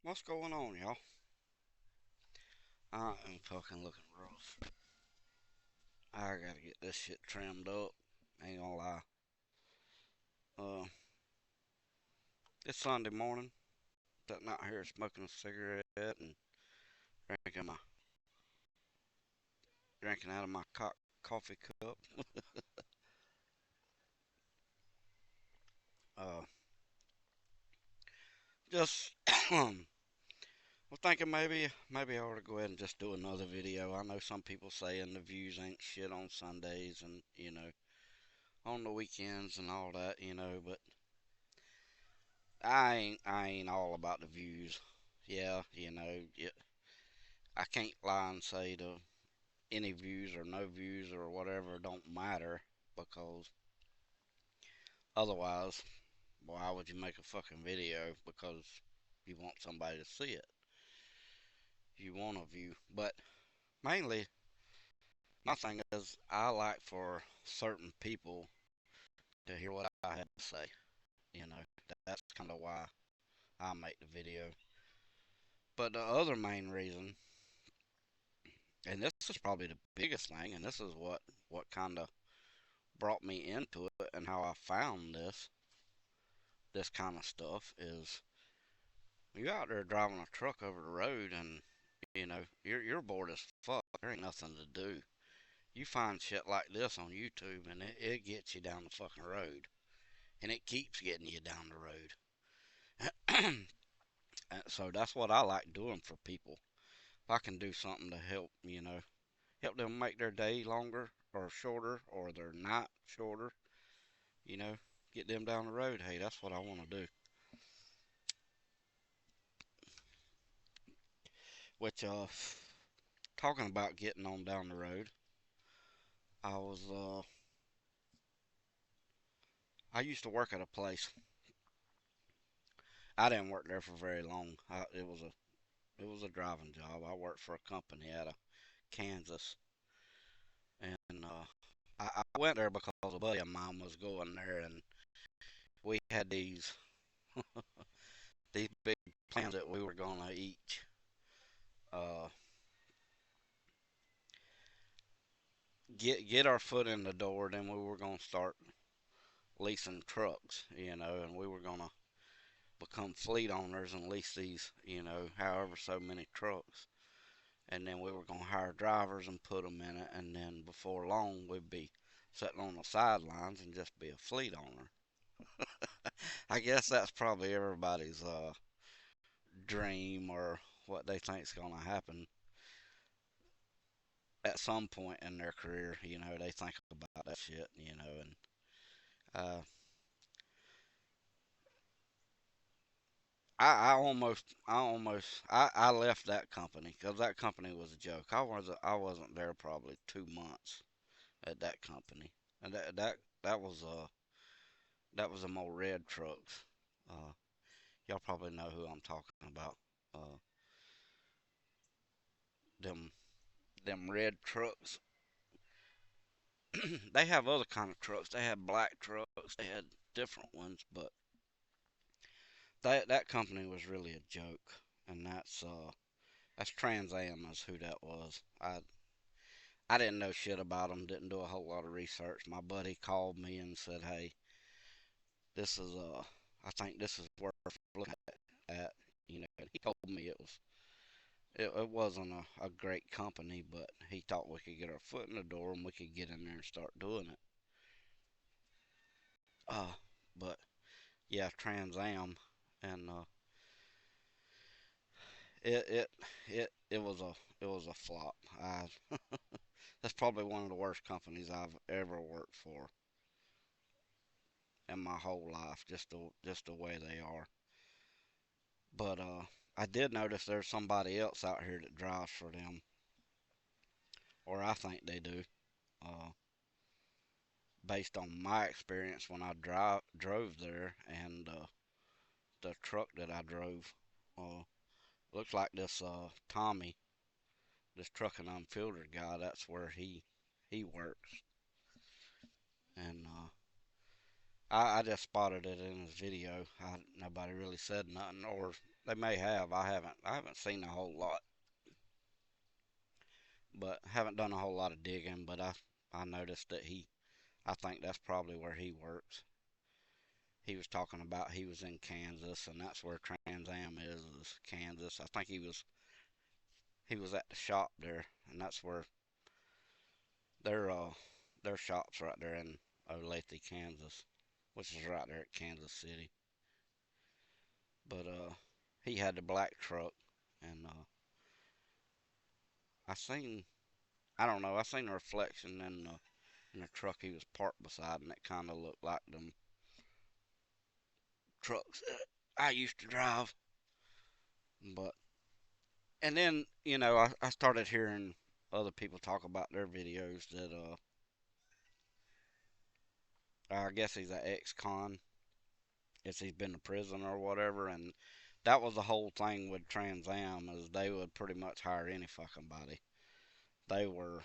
What's going on, y'all? I am fucking looking rough. I gotta get this shit trimmed up. Ain't gonna lie. Uh, it's Sunday morning. Sitting out here smoking a cigarette and drinking my drinking out of my coffee cup. Uh, just was thinking maybe I ought to go ahead and just do another video. I know some people saying the views ain't shit on Sundays and on the weekends and all that, but I ain't all about the views. Yeah, I can't lie and say the any views or no views or whatever don't matter because otherwise, why would you make a fucking video? Because you want somebody to see it. You want a view. But mainly, my thing is, I like for certain people to hear what I have to say. You know, that's kind of why I make the video. But the other main reason, and this is probably the biggest thing, and this is what kind of brought me into it and how I found this kind of stuff is you out there driving a truck over the road and you're bored as fuck. There ain't nothing to do. You find shit like this on YouTube and it gets you down the fucking road. And it keeps getting you down the road. So that's what I like doing for people. If I can do something to help them make their day longer or shorter or their night shorter, you know, get them down the road. Hey, that's what I want to do. Which, talking about getting on down the road, I was, I used to work at a place. I didn't work there for very long. It was a driving job. I worked for a company out of Kansas, and I went there because a buddy of mine was going there, and we had these big plans that we were gonna each uh, get our foot in the door. Then we were gonna start leasing trucks, and we were gonna become fleet owners and lease these, however so many trucks. And then we were going to hire drivers and put them in it. And then before long, we'd be sitting on the sidelines and just be a fleet owner. I guess that's probably everybody's dream or what they think's going to happen at some point in their career. They think about that shit, and uh, I left that company because that company was a joke. I wasn't there probably 2 months at that company, and that was a more red trucks. Uh, y'all probably know who I'm talking about. Uh, them them red trucks. They have other kind of trucks. They had black trucks. They had different ones, but that company was really a joke, and that's Trans Am is who that was. I didn't know shit about them. Didn't do a whole lot of research. My buddy called me and said, "Hey, this is I think this is worth looking at." He told me it wasn't a great company, but he thought we could get our foot in the door and we could get in there and start doing it. Uh, but yeah, Trans Am, and it it it was a flop. That's probably one of the worst companies I've ever worked for in my whole life. Just the way they are. But I did notice there's somebody else out here that drives for them, or I think they do. Uh, Based on my experience when I drove there and the truck that I drove, uh, looks like this Tommy, this truck and unfiltered guy. That's where he works, and I just spotted it in his video. Nobody really said nothing, or They may have. I haven't seen a whole lot, but haven't done a whole lot of digging. But I noticed that he. I think that's probably where he works. He was talking about he was in Kansas, and that's where Trans Am is Kansas. I think he was at the shop there, and that's where their their shop's right there in Olathe, Kansas, which is right there at Kansas City. But he had the black truck, and I seen I don't know I seen a reflection in the truck he was parked beside, and it kind of looked like them trucks that I used to drive. But and then I started hearing other people talk about their videos that I guess he's an ex-con, if he's been to prison or whatever, and that was the whole thing with Trans Am is they would pretty much hire any fucking body. They were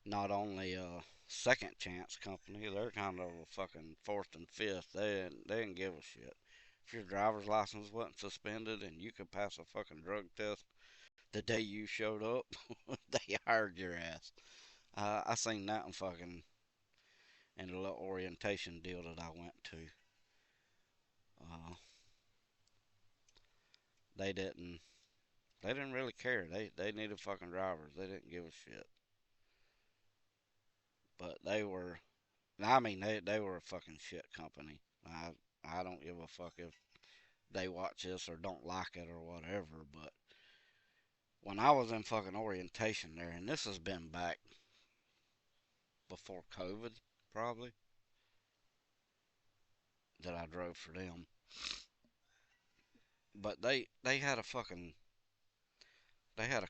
not only a second chance company, they're kind of a fucking fourth and fifth. They didn't give a shit. If your driver's license wasn't suspended and you could pass a fucking drug test the day you showed up, they hired your ass. I seen that in a little orientation deal that I went to. Uh, they didn't they didn't really care. They needed fucking drivers. They didn't give a shit. But they were I mean they were a fucking shit company. I don't give a fuck if they watch this or don't like it or whatever, but when I was in fucking orientation there, and this has been back before COVID probably, that I drove for them. But they had a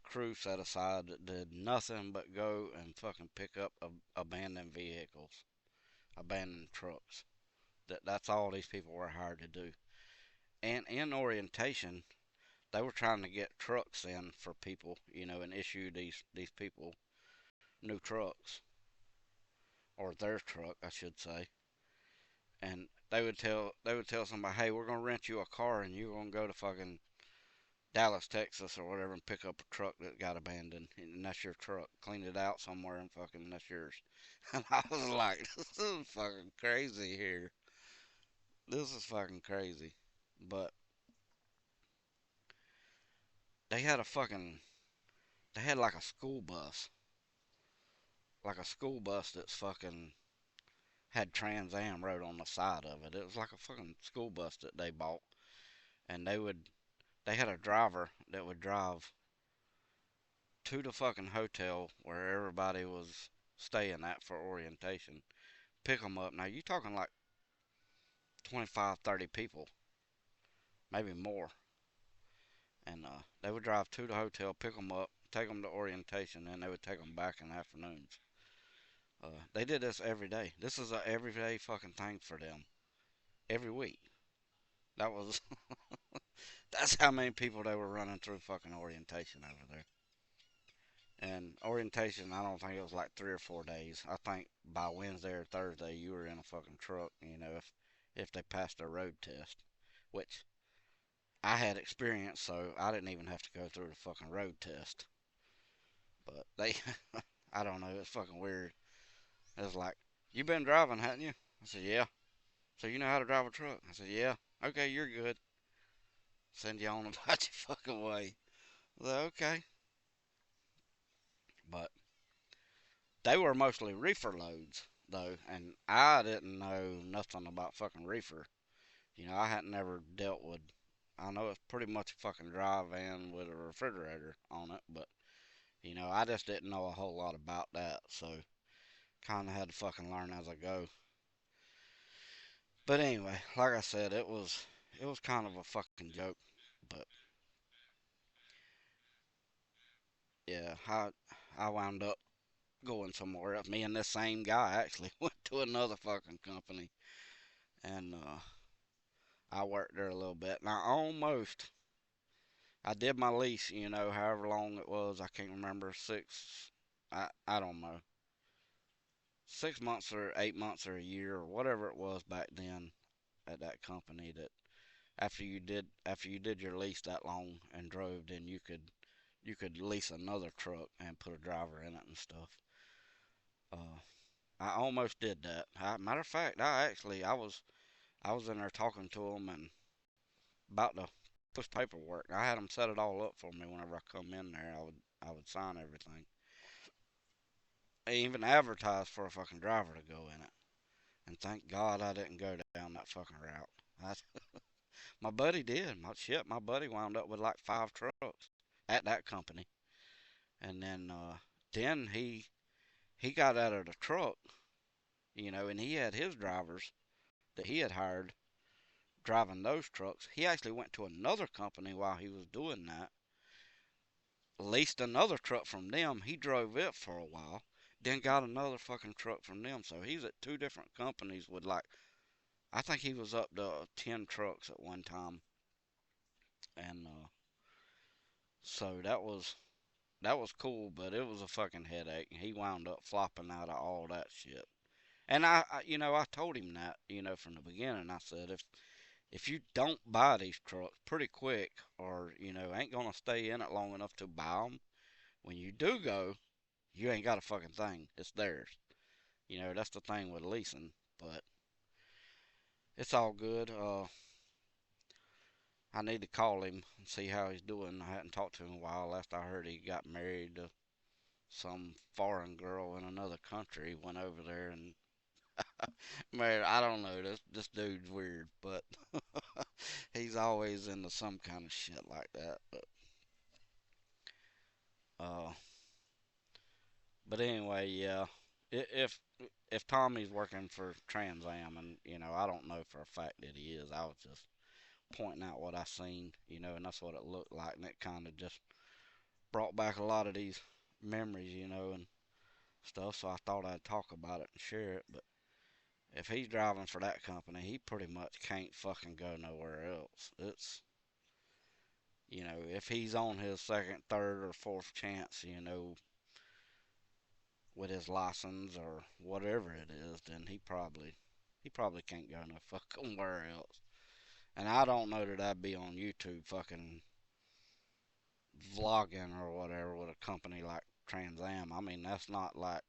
crew set aside that did nothing but go and fucking pick up abandoned vehicles, abandoned trucks. That's all these people were hired to do. And in orientation, they were trying to get trucks in for people, and issue these people new trucks, or their truck, I should say. And they would tell somebody, hey, we're gonna rent you a car, and you're gonna go to fucking Dallas, Texas, or whatever, and pick up a truck that got abandoned, and that's your truck. Clean it out somewhere, and fucking that's yours. And I was like, this is fucking crazy here. This is fucking crazy. But they had a fucking they had like a school bus that's fucking had Trans Am wrote on the side of it. It was like a fucking school bus that they bought, and they had a driver that would drive to the fucking hotel where everybody was staying at for orientation, pick them up. Now you talking like 25, 30 people, maybe more, and they would drive to the hotel, pick them up, take them to orientation, and they would take them back in the afternoons. They did this every day. This is a everyday fucking thing for them. Every week. That was that's how many people they were running through fucking orientation over there. And orientation, I don't think it was like 3 or 4 days. I think by Wednesday or Thursday you were in a fucking truck. If they passed their road test, which I had experience, so I didn't even have to go through the fucking road test. But they, I don't know, it's fucking weird. It was like, you been driving, hadn't you? I said, yeah. So you know how to drive a truck? I said, yeah. Okay, you're good. Send you on about your fucking way. I said, okay. But they were mostly reefer loads, though, and I didn't know nothing about fucking reefer. I hadn't never dealt with. I know it's pretty much a fucking dry van with a refrigerator on it, but I just didn't know a whole lot about that, so kind of had to fucking learn as I go. But anyway, like I said, it was kind of a fucking joke, but yeah, I wound up going somewhere else. Me and this same guy actually went to another fucking company, and I worked there a little bit. Now, I did my lease, however long it was. I can't remember, I don't know, 6 months or 8 months or a year or whatever it was back then at that company that after you did your lease that long and drove, then you could lease another truck and put a driver in it and stuff. Uh, I almost did that. Matter of fact, I was in there talking to them and about to push paperwork. I had them set it all up for me whenever I come in there. I would sign everything. They even advertised for a fucking driver to go in it. And thank God I didn't go down that fucking route. I, my buddy did. My buddy wound up with like 5 trucks at that company. And then he got out of the truck, and he had his drivers that he had hired driving those trucks. He actually went to another company while he was doing that, leased another truck from them. He drove it for a while, then got another fucking truck from them. So he's at 2 different companies with like, I think he was up to 10 trucks at one time. And so that was cool, but it was a fucking headache. He wound up flopping out of all that shit. And I told him that, from the beginning. I said, if you don't buy these trucks pretty quick, or ain't gonna stay in it long enough to buy them, when you do go, you ain't got a fucking thing. It's theirs. That's the thing with leasing. But it's all good. I need to call him and see how he's doing. I hadn't talked to him in a while. Last I heard, he got married to some foreign girl in another country. Went over there and married. I don't know. This dude's weird, but he's always into some kind of shit like that. Uh, but anyway, yeah. If Tommy's working for Trans Am, and I don't know for a fact that he is. I was just pointing out what I seen, and that's what it looked like, and it kind of just brought back a lot of these memories, and stuff. So I thought I'd talk about it and share it. But if he's driving for that company, he pretty much can't fucking go nowhere else. If he's on his second, third, or fourth chance, with his license or whatever it is, then he probably can't go no fucking where else. And I don't know that I'd be on YouTube fucking vlogging or whatever with a company like Trans Am. I mean, that's not like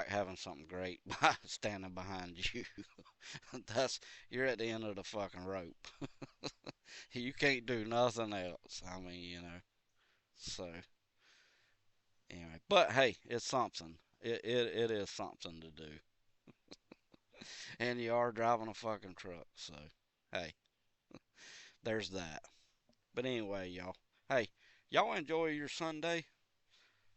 having something great standing behind you. That's You're at the end of the fucking rope. You can't do nothing else. I mean, So anyway, but hey, it's something. It is something to do, and you are driving a fucking truck. So hey, there's that. But anyway, y'all. Hey, y'all enjoy your Sunday.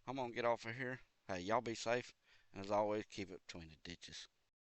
I'm gonna get off of here. Hey, y'all be safe, and as always, keep it between the ditches.